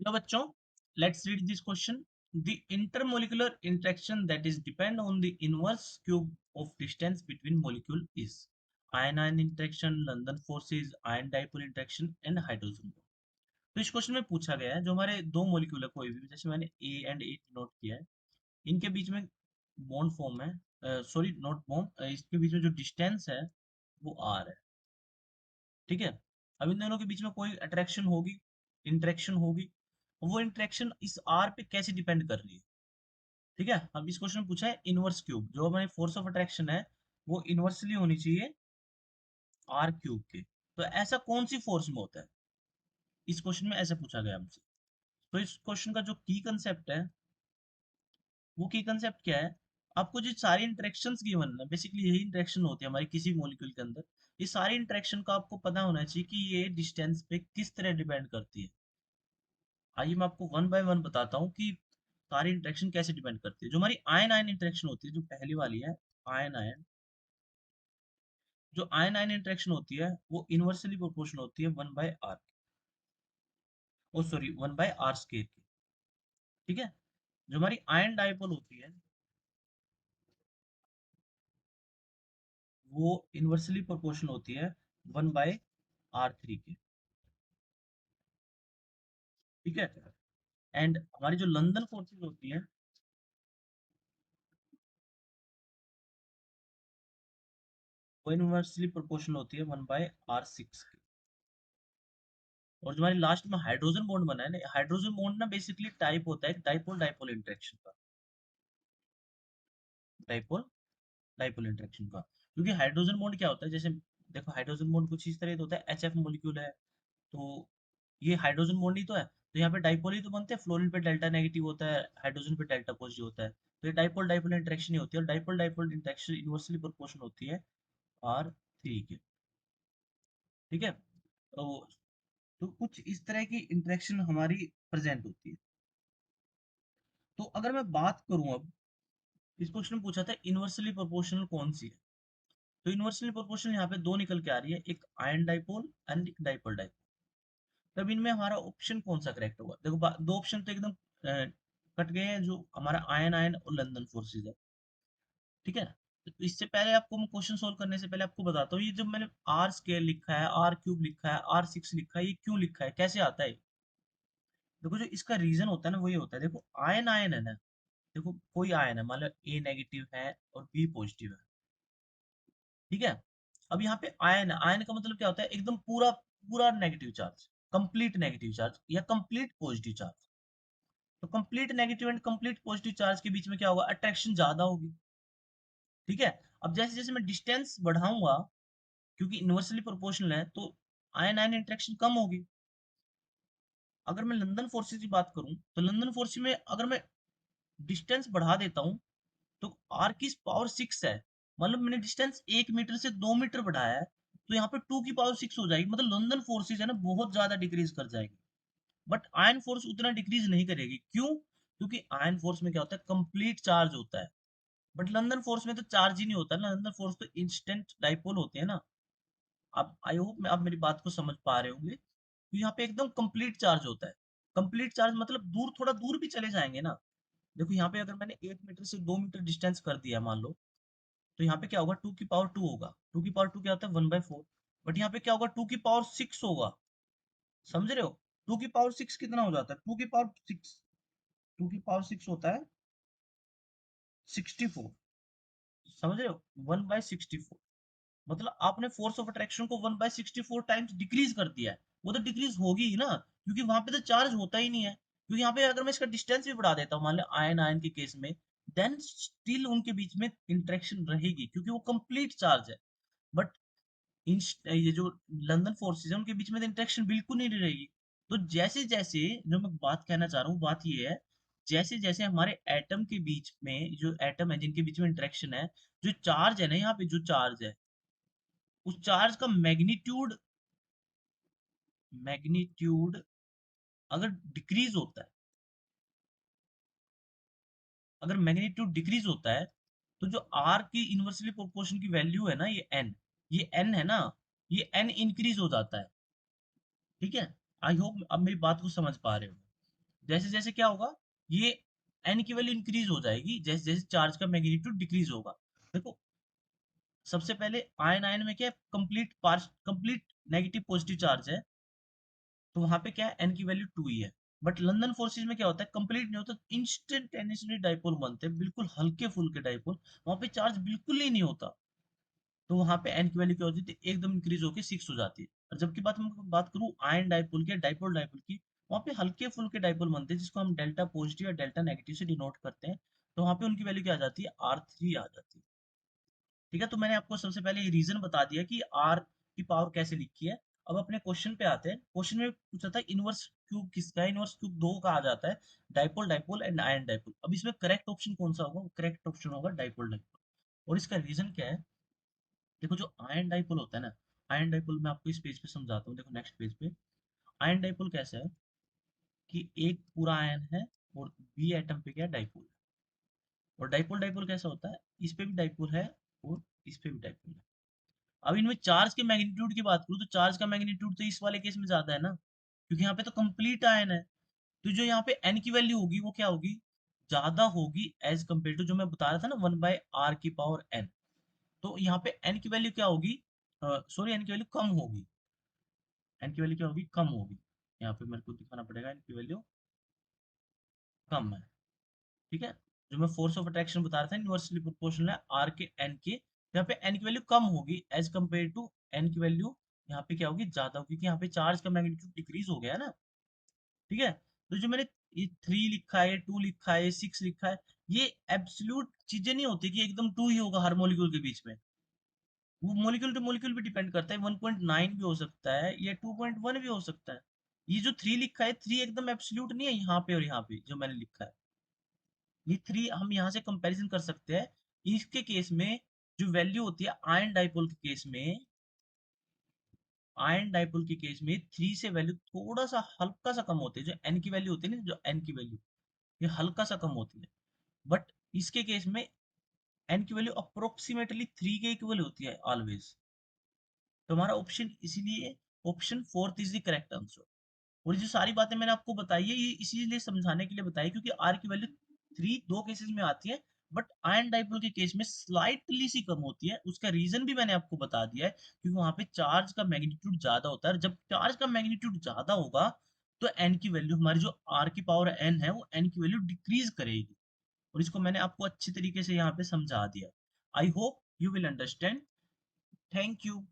तो बच्चों, let's read this question. The intermolecular interaction that is depend on the inverse cube of distance between molecule is ion-ion interaction, London forces, ion dipole interaction and hydrogen bond. तो इस question में पूछा गया है जो हमारे दो मॉलिक्यूल है कोई भी, जैसे मैंने ए एंड ए नोट किया है, इनके बीच में बॉन्ड फॉर्म है, सॉरी नॉट बॉन्ड, इसके बीच में जो डिस्टेंस है वो आर है. ठीक है. अब इन दोनों के बीच में कोई अट्रैक्शन होगी, इंटरेक्शन होगी, वो इंटरेक्शन इस आर पे कैसे डिपेंड कर रही है. ठीक है. अब इस क्वेश्चन में पूछा है इनवर्स क्यूब, जो हमारी फोर्स ऑफ अट्रैक्शन है वो इनवर्सली होनी चाहिए आर क्यूब के. तो ऐसा कौन सी फोर्स में होता है, इस क्वेश्चन में ऐसे पूछा गया हमसे. तो इस क्वेश्चन का जो की कंसेप्ट है, वो की कंसेप्ट क्या है, आपको जो सारी इंटरेक्शंस गिवन है, बेसिकली यही इंटरेक्शन होती है हमारी किसी मॉलिक्यूल के अंदर, ये सारी इंटरेक्शन का आपको पता होना चाहिए कि ये डिस्टेंस पे किस तरह डिपेंड करती है. आइए मैं आपको वन बाय वन बताता हूँ कि सारी इंटरेक्शन कैसे डिपेंड करती है. जो हमारी आयन आयन इंटरेक्शन होती है, जो पहली वाली है आयन आयन, जो आयन आयन इंटरेक्शन होती है वो इनवर्सली प्रोपोर्शनल होती है one by R, oh sorry one by R square की. ठीक है. जो हमारी आयन डाइपोल होती है वो इनवर्सली प्रोपोर्शनल होती है वन बाय आर थ्री के. ठीक है. एंड हमारी जो लंदन फोर्सेस होती है वो इनवर्सली प्रोपोर्शनल होती है वन बाय आर सिक्स की. और जो हमारी लास्ट में हाइड्रोजन बॉन्ड बना है ना, हाइड्रोजन बॉन्ड ना बेसिकली टाइप होता है डाइपोल डाइपोल इंटरेक्शन का, डाइपोल डाइपोल इंटरेक्शन का. क्योंकि हाइड्रोजन बॉन्ड क्या होता है, जैसे देखो हाइड्रोजन बॉन्ड कुछ इस तरह का होता है, एच एफ मोलिक्यूल है, तो ये हाइड्रोजन बॉन्ड ही तो है, तो यहाँ पे डाइपोल ही तो बनते हैं. फ्लोरीन पे डेल्टा नेगेटिव होता है, हाइड्रोजन पे डेल्टा पॉजिटिव होता है, तो ये डाइपोल डाइपोल इंटरेक्शन ही होती है. और dipole dipole interaction inversely proportional होती है आर थ्री के. ठीक है. तो कुछ इस तरह की इंटरेक्शन हमारी प्रेजेंट होती है. तो अगर मैं बात करूं अब, इस क्वेश्चन में पूछा था इनवर्सली प्रोपोर्शनल कौन सी है. तो इनवर्सली प्रोपोर्शनल यहाँ पे दो निकल के आ रही है, एक आयन डाइपोल एंड एक डाइपोल डाइपोल. तब इनमें हमारा ऑप्शन कौन सा करेक्ट होगा. देखो दो ऑप्शन तो एकदम कट गए हैं, जो हमारा आयन आयन और लंदन फोर्सेज है. ठीक है. तो इससे पहले आपको मैं क्वेश्चन सोल्व करने से पहले आपको बताता हूँ, ये जब मैंने आर स्केयर लिखा है, आर क्यूब लिखा है, आर सिक्स लिखा है, ये क्यों लिखा है, कैसे आता है. देखो जो इसका रीजन होता है ना वो ये होता है, देखो आयन आयन है ना, देखो कोई आयन है, मान लो ए नेगेटिव है और बी पॉजिटिव है. ठीक है. अब यहाँ पे आयन है, आयन का मतलब क्या होता है, एकदम पूरा पूरा negative charge, complete negative charge या कंप्लीट पॉजिटिव चार्ज. तो complete negative and complete positive charge के बीच में क्या होगा, अट्रैक्शन ज्यादा होगी. ठीक है. अब जैसे जैसे मैं डिस्टेंस बढ़ाऊंगा, क्योंकि इनवर्सली प्रोपोर्शनल है, तो आयन आयन इंटरेक्शन कम होगी. अगर मैं लंदन फोर्सेस की बात करूं, तो लंदन फोर्स में अगर मैं डिस्टेंस बढ़ा देता हूं, तो आर की पावर सिक्स है, मतलब मैंने डिस्टेंस 1 मीटर से 2 मीटर बढ़ाया है, तो यहाँ पे टू की पावर सिक्स हो जाएगी, मतलब लंदन फोर्सेज है ना बहुत ज्यादा डिक्रीज कर जाएगी. बट आयन फोर्स उतना डिक्रीज नहीं करेगी. क्यों? क्योंकि आयन फोर्स में क्या होता है, कंप्लीट चार्ज होता है. बट लंदन फोर्स में तो चार्ज ही नहीं होता ना, लंदन फोर्स तो इंस्टेंट डाइपोल होते हैं ना. आप आई होप मैं आप मेरी बात को समझ पा रहे होंगे. तो यहाँ पे एकदम कंप्लीट चार्ज होता है. कंप्लीट चार्ज मतलब दूर, थोड़ा दूर भी चले जाएंगे ना. देखो यहाँ पे अगर मैंने 1 मीटर से 2 मीटर डिस्टेंस कर दिया मान लो, तो यहाँ पे क्या होगा, टू की पावर टू होगा. टू की पावर टू क्या होता है, वन बाई फोर. बट यहाँ पे क्या होगा, टू की पावर सिक्स होगा. समझ रहे हो. टू की पावर सिक्स कितना हो जाता है, टू की पावर सिक्स, टू की पावर सिक्स होता है 64. समझ रहे हो, वन बाई 64. मतलब आपने फोर्स ऑफ अट्रैक्शन को वन बाई 64 टाइम्स डिक्रीज कर दिया है. वो तो डिक्रीज होगी ही ना, क्योंकि वहां पे तो चार्ज होता ही नहीं है. क्योंकि यहाँ पे अगर मैं इसका डिस्टेंस भी बढ़ा देता हूँ, मान लो आयन आयन के केस में, देन स्टिल उनके बीच में इंटरेक्शन रहेगी, क्योंकि वो कंप्लीट चार्ज है. बट ये जो लंदन फोर्सेस है उनके बीच में इंटरेक्शन बिल्कुल नहीं रहेगी. तो जैसे जैसे, जो मैं बात कहना चाह रहा हूँ बात ये है, जैसे जैसे हमारे एटम के बीच में, जो एटम है जिनके बीच में इंटरेक्शन है, जो चार्ज है ना, यहाँ पे जो चार्ज है, उस चार्ज का मैग्नीट्यूड, मैग्नीट्यूड अगर डिक्रीज होता है, अगर मैग्नीट्यूड डिक्रीज होता है, तो जो आर की इनवर्सली प्रोपोर्शन की वैल्यू है ना, ये एन है ना, ये एन इंक्रीज हो जाता है. ठीक है. आई होप अब मेरी बात को समझ पा रहे हो. जैसे जैसे क्या होगा, ये एन की वैल्यू इंक्रीज हो जाएगी जैसे जैसे चार्ज का मैग्नीट्यूड डिक्रीज होगा। देखो, सबसे पहले आयन आयन में क्या है, complete pairs complete negative positive charge है, तो वहां पे क्या है, एन की वैल्यू 2 ही है। बट लंदन फोर्सेज में क्या होता है, कंप्लीट नहीं होता, इंस्टेंटेनियसली डाइपोल बनते हैं, बिल्कुल हल्के फुल्के डाइपोल, वहां पे चार्ज बिल्कुल ही नहीं होता। तो वहां पे एन की वैल्यू क्या होती है, एकदम इंक्रीज होकर 6 हो जाती है। और जबकि बात करूं आयन डाइपोल की, डाइपोल डाइपोल की, वहां पे हल्के फुल्के डाइपोल बनते हैं जिसको हम डेल्टा पॉजिटिव या डेल्टा नेगेटिव से डिनोट करते हैं। तो वहां पे उनकी वैल्यू क्या आ जाती है, R3 आ जाती है। ठीक है, तो मैंने आपको सबसे पहले ये रीजन बता दिया कि आर की पावर कैसे लिखी है। अब अपने क्वेश्चन पे आते हैं। क्वेश्चन में पूछा था इनवर्स क्यूब किसका है, इनवर्स क्यूब दो कहा जाता है, dipole dipole and ion dipole. अब इसमें करेक्ट ऑप्शन कौन सा होगा, करेक्ट ऑप्शन होगा डाइपोल डाइपोल। और इसका रीजन क्या है, देखो जो आयन डाइपोल होता है ना, आयन डाइपोल मैं आपको इस पेज पे समझाता हूँ, देखो नेक्स्ट पेज पे। आयन डाइपोल कैसा है कि एक पूरा आयन है और बी एटम पे क्या डाइपोल है। और डाइपोल डाइपोल कैसा होता है, इस पे भी डाइपोल है और इस पे भी डाइपोल है। अब इनमें चार्ज के मैग्नीट्यूड की बात करूँ तो चार्ज का मैग्नीट्यूड तो इस वाले केस में ज्यादा है ना, क्योंकि यहाँ पे तो कंप्लीट आयन है। तो जो यहाँ पे एन की वैल्यू होगी वो क्या होगी, ज्यादा होगी एज कम्पेयर टू जो मैं बता रहा था ना 1/r की पावर n। तो यहाँ पे एन की वैल्यू क्या होगी, सॉरी एन की वैल्यू कम होगी, एन की वैल्यू क्या होगी, कम होगी। यहाँ पे मेरे को दिखाना पड़ेगा एन की वैल्यू कम है। ठीक है, जो मैं फोर्स ऑफ अट्रैक्शन बता रहा था इनवर्सली प्रोपोर्शनल है आर के एन के, यहाँ पे एन की वैल्यू कम होगी एज कम्पेयर टू एन की वैल्यू यहाँ पे क्या होगी, ज्यादा होगी, क्योंकि यहाँ पे चार्ज का मैग्नीट्यूड डिक्रीज हो गया है ना। ठीक है, तो जो मैंने ये 3 लिखा है, 2 लिखा है, 6 लिखा है, ये एब्सोल्यूट चीजें नहीं होती कि एकदम 2 ही होगा हर मॉलिक्यूल के बीच में। वो मॉलिक्यूल टू मॉलिक्यूल भी डिपेंड करता है, 1.9 भी हो सकता है या 2.1 भी हो सकता है। ये जो 3 लिखा है, 3 एकदम एब्सोल्यूट नहीं है यहाँ पे और यहाँ पे जो मैंने लिखा है। ये 3 हम यहाँ से कंपैरिजन कर सकते हैं। इसके केस में जो वैल्यू होती है आयन डाइपोल के केस में, आयन डाइपोल के केस में 3 से वैल्यू थोड़ा सा हल्का सा कम होती है, जो एन की वैल्यू होती है ना, जो एन की वैल्यू ये हल्का सा कम होती है। बट इसके केस में एन की वैल्यू अप्रोक्सीमेटली 3 के इक्वल होती है ऑलवेज। तो हमारा ऑप्शन इसीलिए option fourth is the correct answer. और ये जो सारी बातें मैंने आपको बताई है ये इसीलिए समझाने के लिए बताई क्योंकि आर की वैल्यू 3 दो केसेस में आती है, बट आयन डाइपोल के केस में स्लाइटली सी कम होती है। उसका रीजन भी मैंने आपको बता दिया है, क्योंकि वहां पे चार्ज का मैग्नीट्यूड ज्यादा होता है। जब चार्ज का मैग्नीट्यूड ज्यादा होगा तो एन की वैल्यू, हमारी जो आर की पावर एन है, वो एन की वैल्यू डिक्रीज करेगी। और इसको मैंने आपको अच्छी तरीके से यहाँ पे समझा दिया। I hope you will understand. Thank you.